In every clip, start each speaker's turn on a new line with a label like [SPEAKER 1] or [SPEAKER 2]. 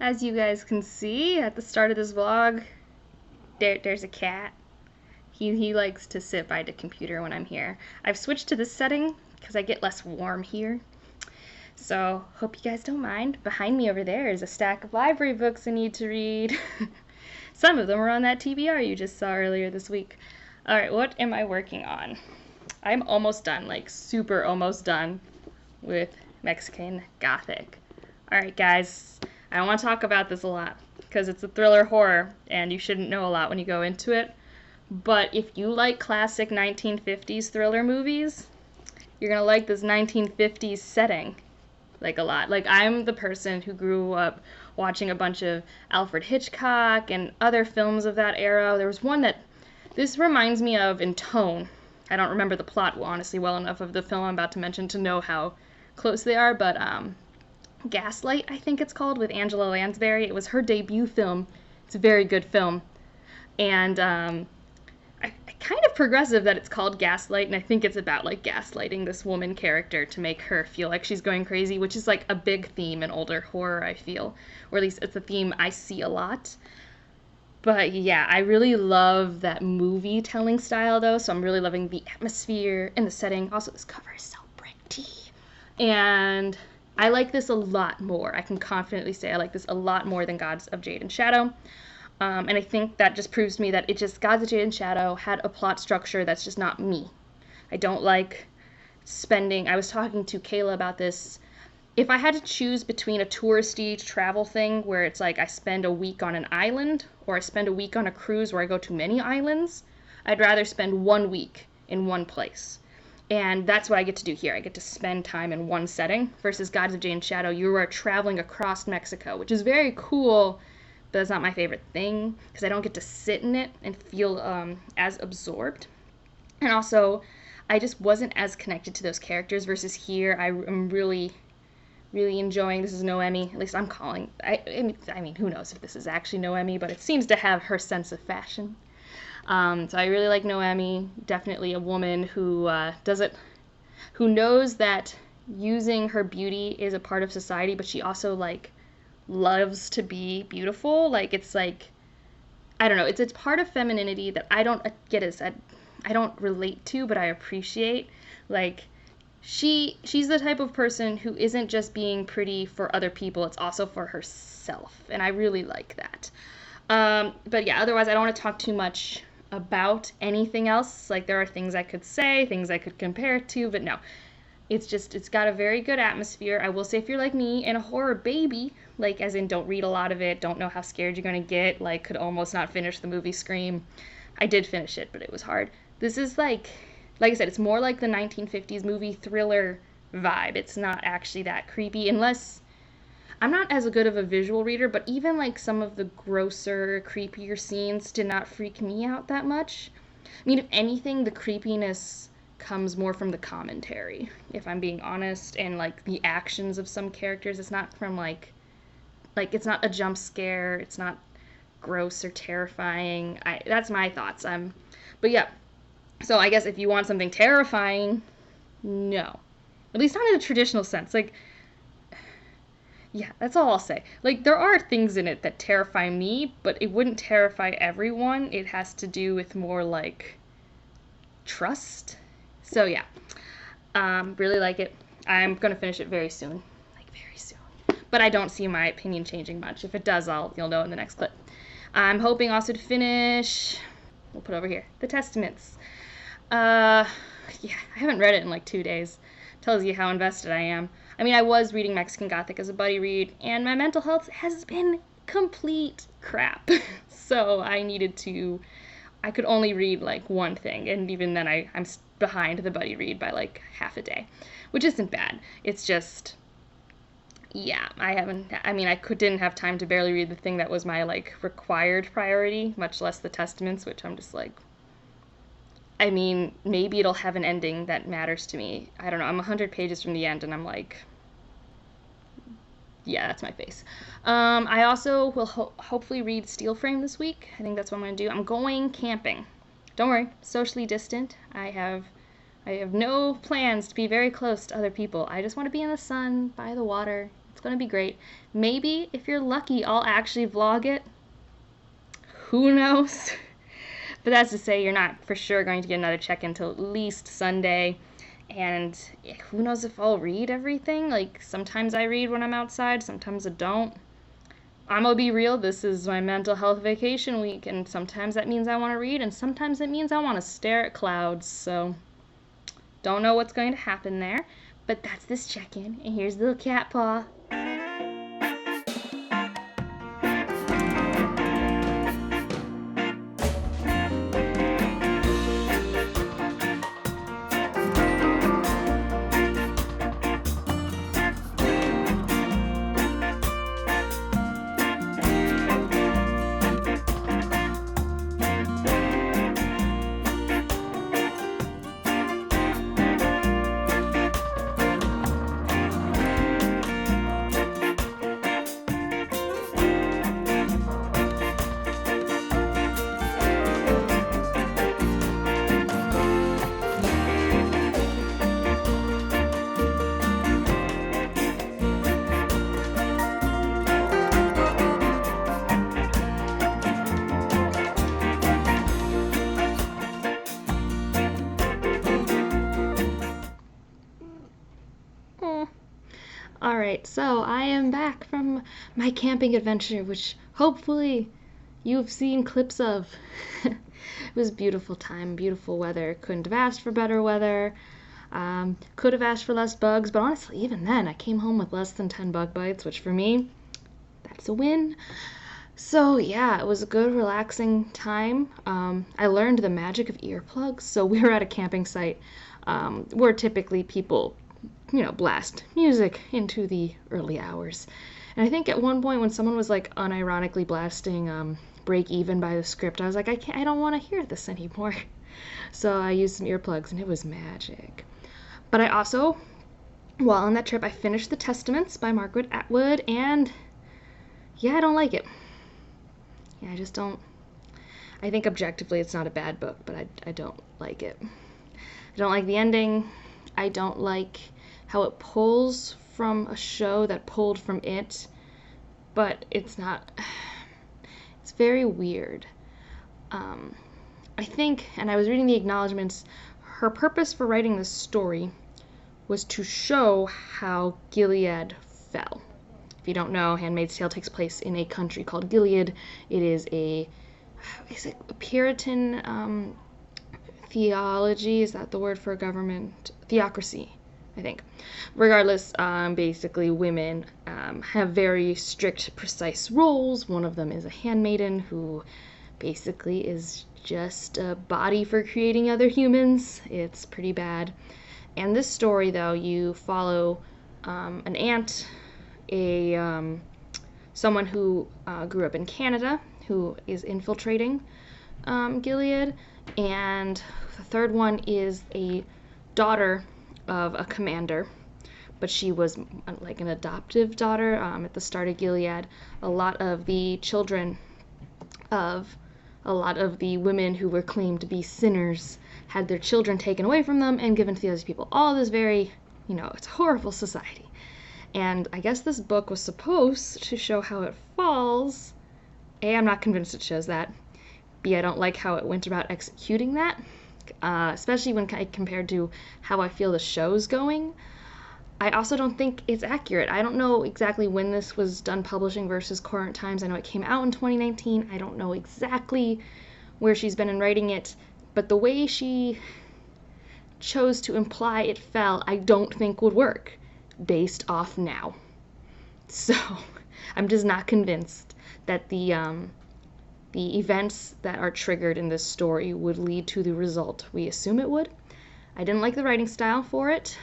[SPEAKER 1] As you guys can see at the start of this vlog, there's a cat. He likes to sit by the computer when I'm here. I've switched to this setting because I get less warm here. So, hope you guys don't mind. Behind me over there is a stack of library books I need to read. Some of them are on that TBR you just saw earlier this week. Alright, what am I working on? I'm almost done, like super almost done with Mexican Gothic. Alright guys, I don't want to talk about this a lot because it's a thriller horror and you shouldn't know a lot when you go into it. But if you like classic 1950s thriller movies, you're going to like this 1950s setting like a lot. Like, I'm the person who grew up watching a bunch of Alfred Hitchcock and other films of that era. There was one that this reminds me of in tone. I don't remember the plot honestly well enough of the film I'm about to mention to know how close they are, but Gaslight, I think it's called, with Angela Lansbury. It was her debut film. It's a very good film. And I kind of progressive that it's called Gaslight, and I think it's about like gaslighting this woman character to make her feel like she's going crazy, which is like a big theme in older horror, I feel. Or at least it's a theme I see a lot. But yeah, I really love that movie telling style though, so I'm really loving the atmosphere and the setting. Also, this cover is so pretty. And I like this a lot more. I can confidently say I like this a lot more than Gods of Jade and Shadow. And I think that just proves to me that Gods of Jade and Shadow had a plot structure that's just not me. I don't like spending, I was talking to Kayla about this. If I had to choose between a touristy travel thing where it's like I spend a week on an island or I spend a week on a cruise where I go to many islands, I'd rather spend 1 week in one place. And that's what I get to do here. I get to spend time in one setting versus Gods of Jade and Shadow. You are traveling across Mexico, which is very cool, but that's not my favorite thing because I don't get to sit in it and feel as absorbed. And also, I just wasn't as connected to those characters versus here. I'm really enjoying, this is Noemi, at least I'm calling, I mean, who knows if this is actually Noemi, but it seems to have her sense of fashion. So I really like Noemi, definitely a woman who who knows that using her beauty is a part of society, but she also like loves to be beautiful. Like, it's like, I don't know, it's part of femininity that I don't get as, I don't relate to, but I appreciate. Like, she's the type of person who isn't just being pretty for other people, it's also for herself, and I really like that. But yeah, otherwise I don't want to talk too much about anything else. Like, there are things I could say, things I could compare it to, but no. It's got a very good atmosphere. I will say, if you're like me and a horror baby, like as in don't read a lot of it, don't know how scared you're gonna get, like could almost not finish the movie Scream. I did finish it, but it was hard. This is like I said, it's more like the 1950s movie thriller vibe. It's not actually that creepy, unless, I'm not as good of a visual reader, but even like some of the grosser, creepier scenes did not freak me out that much. I mean, if anything, the creepiness comes more from the commentary, if I'm being honest, and like the actions of some characters. It's not from like it's not a jump scare, it's not gross or terrifying. That's my thoughts. But yeah, so I guess if you want something terrifying, no, at least not in a traditional sense. Like, yeah, that's all I'll say. Like, there are things in it that terrify me, but it wouldn't terrify everyone. It has to do with more like trust. So yeah, really like it. I'm gonna finish it very soon, like very soon. But I don't see my opinion changing much. If it does, you'll know in the next clip. I'm hoping also to finish, we'll put over here, The Testaments. Yeah, I haven't read it in like 2 days. Tells you how invested I am. I mean, I was reading Mexican Gothic as a buddy read, and my mental health has been complete crap. So I could only read like one thing, and even then I'm behind the buddy read by like half a day, which isn't bad. It's just, yeah, I didn't have time to barely read the thing that was my like required priority, much less the Testaments, which I'm just like, I mean, maybe it'll have an ending that matters to me. I don't know. I'm 100 pages from the end, and I'm like, yeah, that's my face. I also will hopefully read Steel Frame this week. I think that's what I'm going to do. I'm going camping. Don't worry, socially distant. I have no plans to be very close to other people. I just want to be in the sun, by the water, It's going to be great. Maybe, if you're lucky, I'll actually vlog it. Who knows? But that's to say, you're not for sure going to get another check-in until at least Sunday. And who knows if I'll read everything? Like, sometimes I read when I'm outside, sometimes I don't. I'm gonna be real, this is my mental health vacation week, and sometimes that means I want to read, and sometimes it means I want to stare at clouds, so don't know what's going to happen there. But that's this check-in, and here's the little cat paw. Alright, so I am back from my camping adventure, which hopefully you've seen clips of. It was a beautiful time, beautiful weather. Couldn't have asked for better weather. Could have asked for less bugs, but honestly, even then, I came home with less than 10 bug bites, which for me, that's a win. So yeah, it was a good, relaxing time. I learned the magic of earplugs. So we were at a camping site where typically people blast music into the early hours. And I think at one point when someone was like unironically blasting Break Even by the Script, I was like, I don't want to hear this anymore. So I used some earplugs and it was magic. But I also, while on that trip, I finished The Testaments by Margaret Atwood, and yeah, I don't like it. Yeah, I just don't. I think objectively it's not a bad book, but I don't like it. I don't like the ending. I don't like how it pulls from a show that pulled from it, but it's not. It's very weird. I think, and I was reading the acknowledgments, her purpose for writing this story was to show how Gilead fell. If you don't know, Handmaid's Tale takes place in a country called Gilead. It is a Puritan theology, is that the word for a government? Theocracy, I think. Regardless, basically women have very strict, precise roles. One of them is a handmaiden who basically is just a body for creating other humans. It's pretty bad. And this story, though, you follow an aunt, someone who grew up in Canada, who is infiltrating Gilead, and the third one is a daughter of a commander, but she was like an adoptive daughter. At the start of Gilead, a lot of the children of a lot of the women who were claimed to be sinners had their children taken away from them and given to the other people. All this very, it's a horrible society. And I guess this book was supposed to show how it falls. A, I'm not convinced it shows that. B, I don't like how it went about executing that, especially when compared to how I feel the show's going. I also don't think it's accurate. I don't know exactly when this was done publishing versus current times. I know it came out in 2019. I don't know exactly where she's been in writing it, but the way she chose to imply it fell, I don't think would work based off now. So I'm just not convinced that the events that are triggered in this story would lead to the result we assume it would. I didn't like the writing style for it.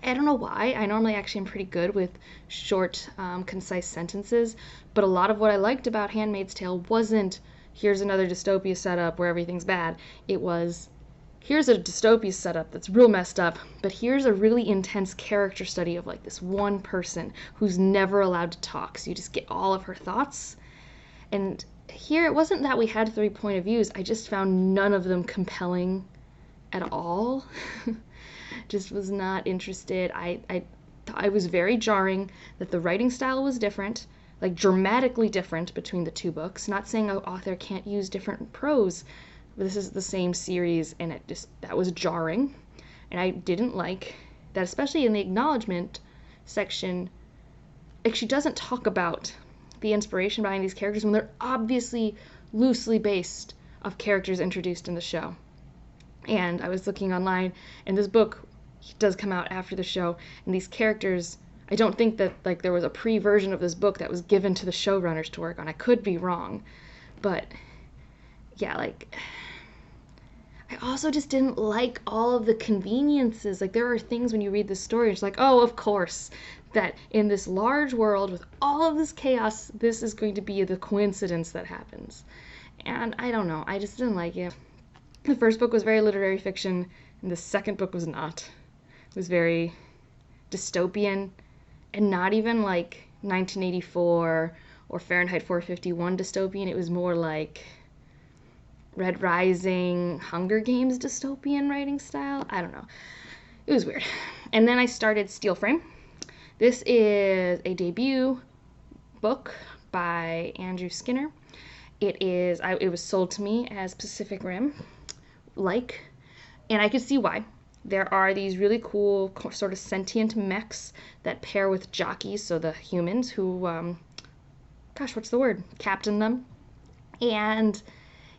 [SPEAKER 1] I don't know why. I normally actually am pretty good with short, concise sentences, but a lot of what I liked about Handmaid's Tale wasn't, here's another dystopia setup where everything's bad. It was, here's a dystopia setup that's real messed up, but here's a really intense character study of like this one person who's never allowed to talk, so you just get all of her thoughts. And here, it wasn't that we had 3 point of views, I just found none of them compelling at all. Just was not interested. it was very jarring that the writing style was different, like dramatically different between the two books. Not saying an author can't use different prose, but this is the same series, and that was jarring. And I didn't like that, especially in the acknowledgement section. Like, she doesn't talk about the inspiration behind these characters when they're obviously loosely based off characters introduced in the show. And I was looking online, and this book does come out after the show, and these characters, I don't think that like there was a pre-version of this book that was given to the showrunners to work on. I could be wrong, but yeah, like, I also just didn't like all of the conveniences. Like, there are things when you read this story, it's like, oh, of course, that in this large world with all of this chaos, this is going to be the coincidence that happens. And I don't know, I just didn't like it. The first book was very literary fiction, and the second book was not. It was very dystopian, and not even like 1984 or Fahrenheit 451 dystopian. It was more like Red Rising, Hunger Games dystopian writing style. I don't know. It was weird. And then I started Steel Frame. This is a debut book by Andrew Skinner. It was sold to me as Pacific Rim, and I could see why. There are these really cool sort of sentient mechs that pair with jockeys, so the humans who, what's the word? Captain them. And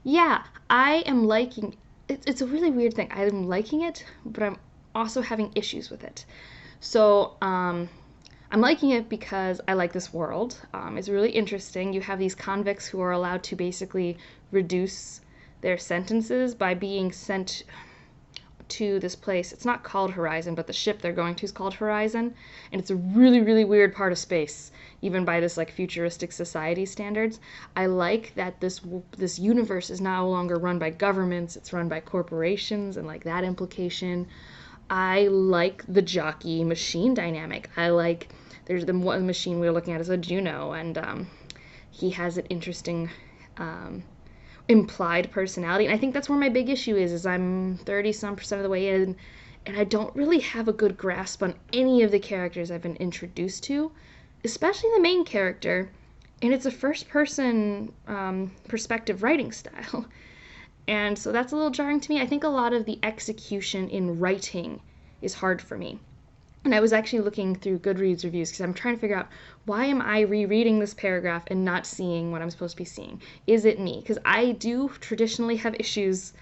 [SPEAKER 1] yeah, I am liking it. It's a really weird thing. I'm liking it, but I'm also having issues with it. So, I'm liking it because I like this world. It's really interesting. You have these convicts who are allowed to basically reduce their sentences by being sent to this place. It's not called Horizon, but the ship they're going to is called Horizon, and it's a really, really weird part of space, even by this like futuristic society standards. I like that this universe is no longer run by governments, it's run by corporations, and like that implication. I like the jockey machine dynamic. There's the one machine we were looking at is a Juno, and he has an interesting implied personality, and I think that's where my big issue is I'm 30-some% of the way in, and I don't really have a good grasp on any of the characters I've been introduced to, especially the main character, and it's a first-person perspective writing style, and so that's a little jarring to me. I think a lot of the execution in writing is hard for me. And I was actually looking through Goodreads reviews because I'm trying to figure out, why am I rereading this paragraph and not seeing what I'm supposed to be seeing? Is it me? Because I do traditionally have issues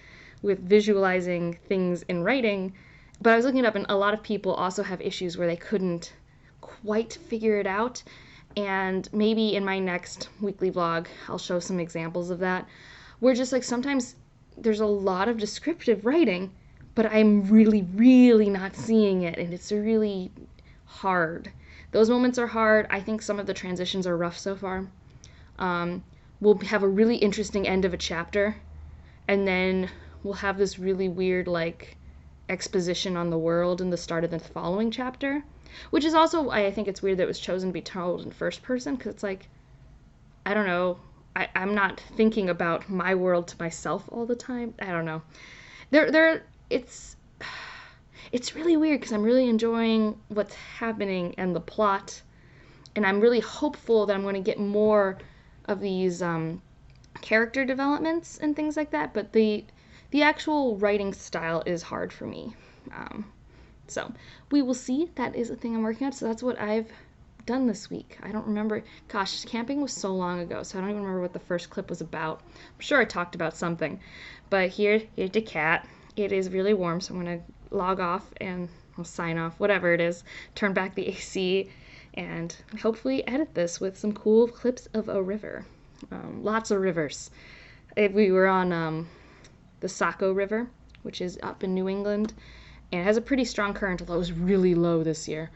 [SPEAKER 1] with visualizing things in writing, but I was looking it up, and a lot of people also have issues where they couldn't quite figure it out. And maybe in my next weekly vlog, I'll show some examples of that, where just like sometimes there's a lot of descriptive writing, but I'm really, really not seeing it, and it's really hard. Those moments are hard. I think some of the transitions are rough so far. We'll have a really interesting end of a chapter, and then we'll have this really weird, like, exposition on the world in the start of the following chapter, which is also why I think it's weird that it was chosen to be told in first person, because it's like, I don't know, I'm not thinking about my world to myself all the time. I don't know. It's really weird because I'm really enjoying what's happening and the plot, and I'm really hopeful that I'm going to get more of these character developments and things like that, but the actual writing style is hard for me. So we will see. That is a thing I'm working on, so that's what I've done this week. I don't remember. Gosh, camping was so long ago, so I don't even remember what the first clip was about. I'm sure I talked about something, but here's the cat. It is really warm, so I'm going to log off and I'll sign off, whatever it is, turn back the AC, and hopefully edit this with some cool clips of a river. Lots of rivers. We were on the Saco River, which is up in New England, and it has a pretty strong current, although it was really low this year.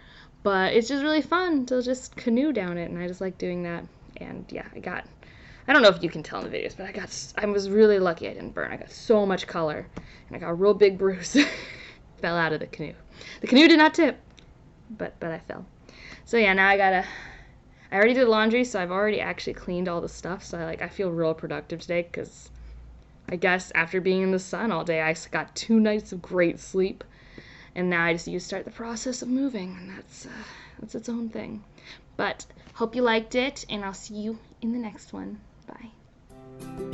[SPEAKER 1] But it's just really fun to just canoe down it, and I just like doing that. And yeah, I don't know if you can tell in the videos, but I was really lucky I didn't burn. I got so much color, and I got a real big bruise. Fell out of the canoe. The canoe did not tip, but I fell. So yeah, now I already did laundry, so I've already actually cleaned all the stuff, so I feel real productive today, because I guess after being in the sun all day, I got 2 nights of great sleep, And now I just need to start the process of moving, and that's its own thing. But hope you liked it, and I'll see you in the next one. Bye.